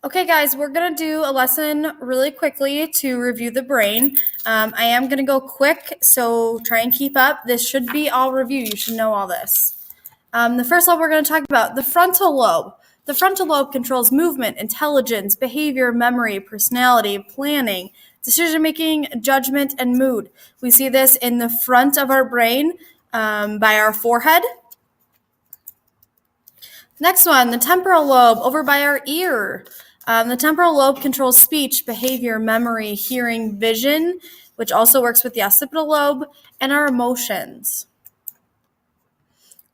Okay, guys, we're going to do a lesson really quickly to review the brain. I am going to go quick, so try and keep up. This should be all review. You should know all this. The first lobe we're going to talk about, the frontal lobe. The frontal lobe controls movement, intelligence, behavior, memory, personality, planning, decision-making, judgment, and mood. We see this in the front of our brain by our forehead. Next one, the temporal lobe over by our ear. The temporal lobe controls speech, behavior, memory, hearing, vision, which also works with the occipital lobe, and our emotions.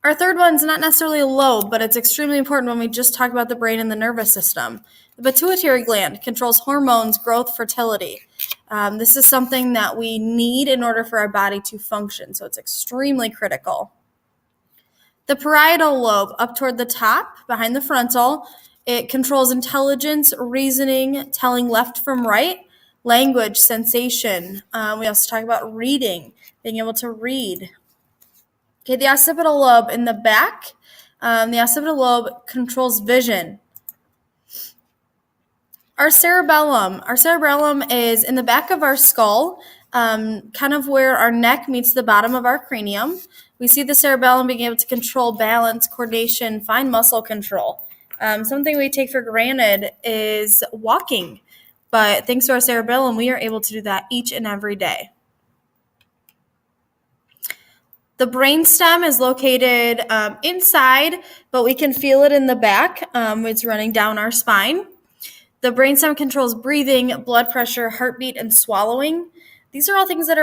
Our third one's not necessarily a lobe, but it's extremely important when we just talk about the brain and the nervous system. The pituitary gland controls hormones, growth, fertility. This is something that we need in order for our body to function, so it's extremely critical. The parietal lobe, up toward the top, behind the frontal, it controls intelligence, reasoning, telling left from right, language, sensation. We also talk about reading, being able to read. Okay, the occipital lobe in the back, the occipital lobe controls vision. Our cerebellum is in the back of our skull, kind of where our neck meets the bottom of our cranium. We see the cerebellum being able to control balance, coordination, fine muscle control. Something we take for granted is walking, but thanks to our cerebellum, we are able to do that each and every day. The brainstem is located inside, but we can feel it in the back. It's running down our spine. The brainstem controls breathing, blood pressure, heartbeat, and swallowing. These are all things that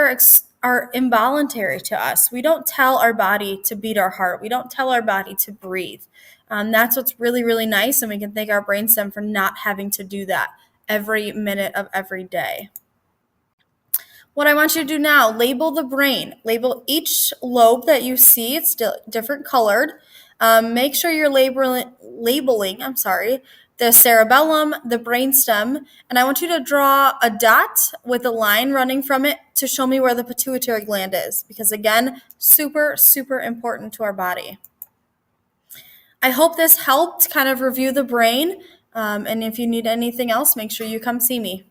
are involuntary to us. We don't tell our body to beat our heart. We don't tell our body to breathe. That's what's really, really nice, and we can thank our brainstem for not having to do that every minute of every day. What I want you to do now, label the brain. Label each lobe that you see. It's different colored. Make sure you're labeling the cerebellum, the brainstem, and I want you to draw a dot with a line running from it to show me where the pituitary gland is, because again, super, super important to our body. I hope this helped kind of review the brain, and if you need anything else, make sure you come see me.